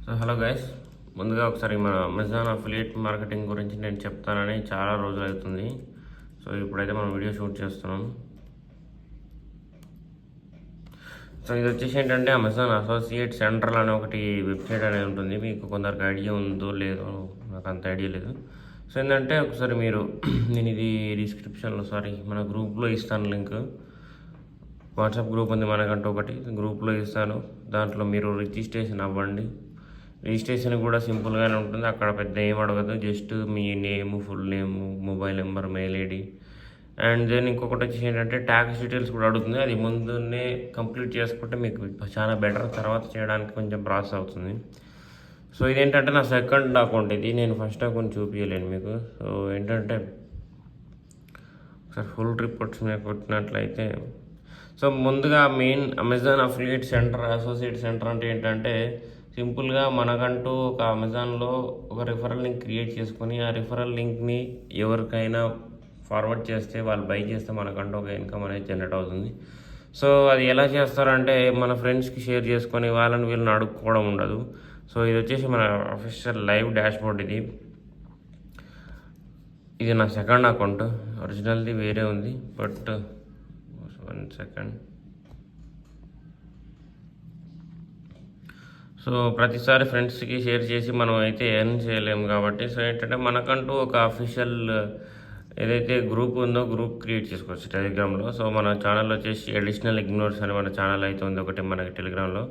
So hello guys, ముందుగా ఒకసారి మన అమెజాన్ అఫిలియేట్ మార్కెటింగ్ గురించి నేను చెప్తానని చాలా రోజులు అవుతుంది. సో ఇప్పుడైతే మనం వీడియో షూట్ చేస్తున్నాం. సో ఇది వచ్చేసి ఏంటంటే అమెజాన్ అసోసియేట్ సెంట్రల్ అనే ఒకటి వెబ్సైట్ అనేది ఉంటుంది. మీకు కొందరికి ఐడియా ఉందో లేదో నాకు అంత ఐడియా లేదు. సో ఏంటంటే ఒకసారి మీరు నేను ఇది డిస్క్రిప్షన్లో మన గ్రూప్లో ఇస్తాను లింక్. వాట్సాప్ గ్రూప్ ఉంది మనకంటూ ఒకటి, గ్రూప్లో ఇస్తాను. దాంట్లో మీరు రిజిస్ట్రేషన్ అవ్వండి. రిజిస్ట్రేషన్ కూడా సింపుల్గానే ఉంటుంది. అక్కడ పెద్ద ఏం అడగదు, జస్ట్ మీ name, full name, mobile number, mail ID and then ఇంకొకటి వచ్చేసి ఏంటంటే ట్యాక్స్ డీటెయిల్స్ కూడా అడుగుతుంది. అది ముందునే కంప్లీట్ చేసుకుంటే మీకు చాలా బెటర్, తర్వాత చేయడానికి కొంచెం ప్రాసెస్ అవుతుంది. సో ఇదేంటంటే నా సెకండ్ అకౌంట్ ఇది. నేను ఫస్ట్ అకౌంట్ చూపించలేను మీకు. సో ఏంటంటే ఒకసారి ఫుల్ రిపోర్ట్స్ మీద కొట్టినట్లయితే, సో ముందుగా main Amazon affiliate centre, associate centre అంటే ఏంటంటే సింపుల్గా మనకంటూ ఒక అమెజాన్లో ఒక రిఫరల్ లింక్ క్రియేట్ చేసుకొని ఆ రిఫరల్ లింక్ని ఎవరికైనా ఫార్వర్డ్ చేస్తే, వాళ్ళు బై చేస్తే మనకంటూ ఒక ఇన్కమ్ అనేది జనరేట్ అవుతుంది. సో అది ఎలా చేస్తారంటే మన ఫ్రెండ్స్కి షేర్ చేసుకొని వాళ్ళని వీళ్ళని అడుక్కోవడం ఉండదు. సో ఇది వచ్చేసి మన అఫీషియల్ లైవ్ డాష్బోర్డ్. ఇది నా సెకండ్ అకౌంట్. ఒరిజినల్ది వేరే ఉంది, బట్ 1 సెకండ్. సో ప్రతిసారి ఫ్రెండ్స్కి షేర్ చేసి మనం అయితే ఎర్న్ చేయలేము కాబట్టి, సో ఏంటంటే మనకంటూ ఒక అఫీషియల్ ఏదైతే గ్రూప్ ఉందో గ్రూప్ క్రియేట్ చేసుకోవచ్చు టెలిగ్రామ్లో. సో మన ఛానల్ వచ్చేసి అడిషనల్ ఇగ్నోర్స్ అని మన ఛానల్ అయితే ఉంది ఒకటి మనకి టెలిగ్రామ్లో.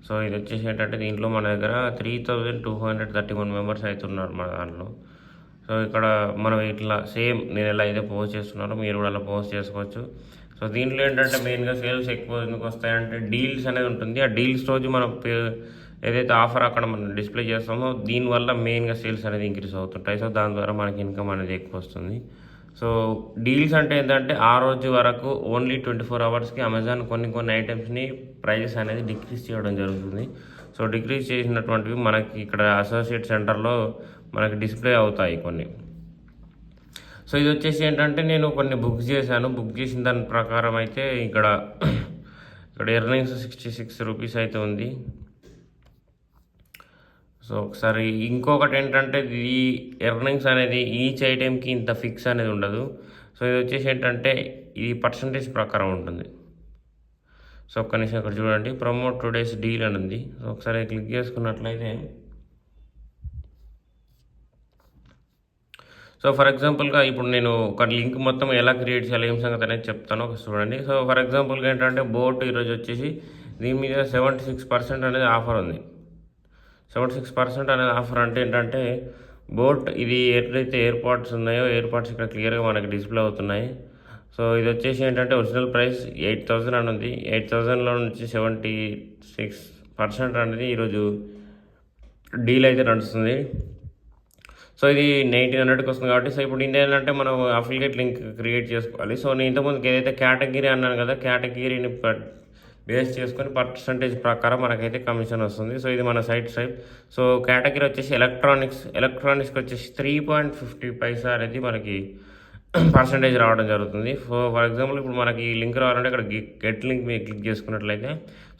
సో ఇది వచ్చేసి ఏంటంటే దీంట్లో మన దగ్గర 3231 మెంబర్స్ అయితే ఉన్నారు మన దాంట్లో. సో ఇక్కడ మనం ఇట్లా సేమ్ నేను ఎలా అయితే పోస్ట్ చేస్తున్నారో మీరు కూడా అలా పోస్ట్ చేసుకోవచ్చు. సో దీంట్లో ఏంటంటే మెయిన్గా సేల్స్ ఎక్కువ ఎందుకు వస్తాయంటే డీల్స్ అనేది ఉంటుంది. ఆ డీల్స్ రోజు మనం ఏదైతే ఆఫర్ అక్కడ మనం డిస్ప్లే చేస్తామో దీనివల్ల మెయిన్గా సేల్స్ అనేది ఇంక్రీజ్ అవుతుంటాయి. సో దాని ద్వారా మనకి ఇన్కమ్ అనేది ఎక్కువ వస్తుంది. సో డీల్స్ అంటే ఏంటంటే ఆ రోజు వరకు ఓన్లీ 24 అవర్స్కి అమెజాన్ కొన్ని ఐటమ్స్ని ప్రైజెస్ అనేది డిక్రీజ్ చేయడం జరుగుతుంది. సో డిక్రీజ్ చేసినటువంటివి మనకి ఇక్కడ అసోసియేట్ సెంటర్లో మనకి డిస్ప్లే అవుతాయి కొన్ని. సో ఇది వచ్చేసి ఏంటంటే నేను కొన్ని బుక్ చేశాను. బుక్ చేసిన దాని ప్రకారం అయితే ఇక్కడ ఎర్నింగ్స్ 66 రూపీస్ అయితే ఉంది. సో ఒకసారి ఇంకొకటి ఏంటంటే ఈ ఎర్నింగ్స్ అనేది ఈచ్ ఐటెంకి ఇంత ఫిక్స్ అనేది ఉండదు. సో ఇది వచ్చేసి ఏంటంటే ఇది పర్సంటేజ్ ప్రకారం ఉంటుంది. సో ఒక్క నిమిషం ఇక్కడ చూడండి, ప్రమోట్ టుడేస్ డీల్ అని ఉంది. సో ఒకసారి క్లిక్ చేసుకున్నట్లయితే, సో ఫర్ ఎగ్జాంపుల్గా ఇప్పుడు నేను ఒక లింక్ మొత్తం ఎలా క్రియేట్ చేయాలి, ఏం సంగతి అనేది చెప్తాను ఒక చూడండి. సో ఫర్ ఎగ్జాంపుల్గా ఏంటంటే బోట్ ఈరోజు వచ్చేసి దీని మీద 76% అనేది ఆఫర్ ఉంది. 76% అనేది ఆఫర్ అంటే ఏంటంటే బోట్ ఇది ఏదైతే ఎయిర్పాడ్స్ ఉన్నాయో ఎయిర్పాడ్స్ ఇక్కడ క్లియర్గా మనకి డిస్ప్లే అవుతున్నాయి. సో ఇది వచ్చేసి ఏంటంటే ఒరిజినల్ ప్రైస్ 8000 అని ఉంది. 8000లో నుంచి 76% అనేది ఈరోజు డీల్ అయితే నడుస్తుంది. సో ఇది 1900కి వస్తుంది కాబట్టి, సో ఇప్పుడు ఏంటంటే మనం అఫిలియేట్ లింక్ క్రియేట్ చేసుకోవాలి. సో నేను ఇంతకుముందుకు ఏదైతే కేటగిరీ అన్నాను కదా, కేటగిరీని బేస్ చేసుకొని పర్సంటేజ్ ప్రకారం మనకైతే కమిషన్ వస్తుంది. సో ఇది మన సైట్ టైప్. సో కేటగిరీ వచ్చేసి ఎలక్ట్రానిక్స్కి వచ్చేసి 3.50 పైసా అనేది మనకి పర్సంటేజ్ రావడం జరుగుతుంది. ఫర్ ఎగ్జాంపుల్ ఇప్పుడు మనకి ఈ లింక్ రావాలంటే ఇక్కడ గెట్ లింక్ మీద క్లిక్ చేసుకున్నట్లయితే,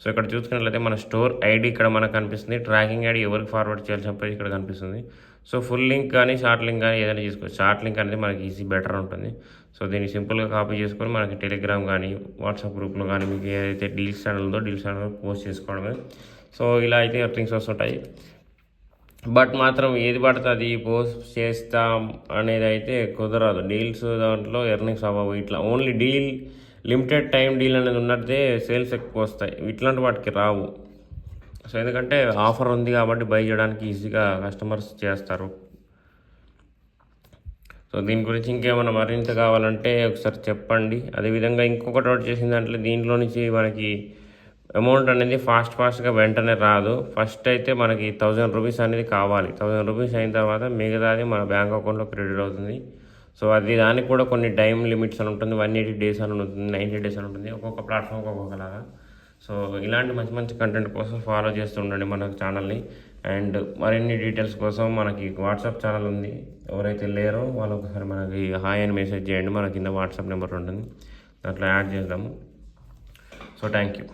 సో ఇక్కడ చూసుకున్నట్లయితే మన స్టోర్ ఐడి ఇక్కడ మనకు కనిపిస్తుంది. ట్రాకింగ్ ఐడి ఎవరికి ఫార్వర్డ్ చేయాల్సి చెప్పేసి ఇక్కడ కనిపిస్తుంది. సో ఫుల్ లింక్ కానీ షార్ట్ లింక్ కానీ ఏదైనా తీసుకోవచ్చు. షార్ట్ లింక్ అనేది మనకి ఈజీ బెటర్ ఉంటుంది. సో దీన్ని సింపుల్గా కాపీ చేసుకొని మనకి టెలిగ్రామ్ కానీ వాట్సాప్ గ్రూప్లో కానీ మీకు ఏదైతే డీల్స్ ఛానల్ ఉందో డీల్స్ ఛానల్ పోస్ట్ చేసుకోవడమే. సో ఇలా అయితే ఎర్నింగ్స్ వస్తుంటాయి. బట్ మాత్రం ఏది పడితే అది పోస్ట్ చేస్తాం అనేది అయితే కుదరదు. డీల్స్ దాంట్లో ఎర్నింగ్స్ అవ్వవు. ఇట్లా only deal, limited time deal అనేది ఉన్నట్టే సేల్స్ ఎక్కువ వస్తాయి. ఇట్లాంటి వాటికి రావు. సో ఎందుకంటే ఆఫర్ ఉంది కాబట్టి బై చేయడానికి ఈజీగా కస్టమర్స్ చేస్తారు. సో దీని గురించి ఇంకేమైనా మరింత కావాలంటే ఒకసారి చెప్పండి. అదేవిధంగా ఇంకొకటి ఒకటి చేసిన దాంట్లో దీంట్లో నుంచి మనకి అమౌంట్ అనేది ఫాస్ట్గా వెంటనే రాదు. ఫస్ట్ అయితే మనకి 1000 రూపీస్ అనేది కావాలి. 1000 రూపీస్ అయిన తర్వాత మిగతాది మన బ్యాంక్ అకౌంట్లో క్రెడిట్ అవుతుంది. సో అది దానికి కూడా కొన్ని టైం లిమిట్స్ అని ఉంటుంది. 180 డేస్ అని ఉంటుంది, 90 డేస్ అని ఉంటుంది. ఒక్కొక్క ప్లాట్ఫామ్కి ఒక్కొక్కలాగా. సో ఇలాంటి మంచి కంటెంట్ కోసం ఫాలో చేస్తూ ఉండండి మన ఛానల్ని. అండ్ మరిన్ని డీటెయిల్స్ కోసం మనకి వాట్సాప్ ఛానల్ ఉంది. ఎవరైతే లేరో వాళ్ళు ఒకసారి మనకి హాయ్ అని మెసేజ్ చేయండి. మన కింద వాట్సాప్ నెంబర్ ఉంటుంది, దాంట్లో యాడ్ చేద్దాము. So thank you.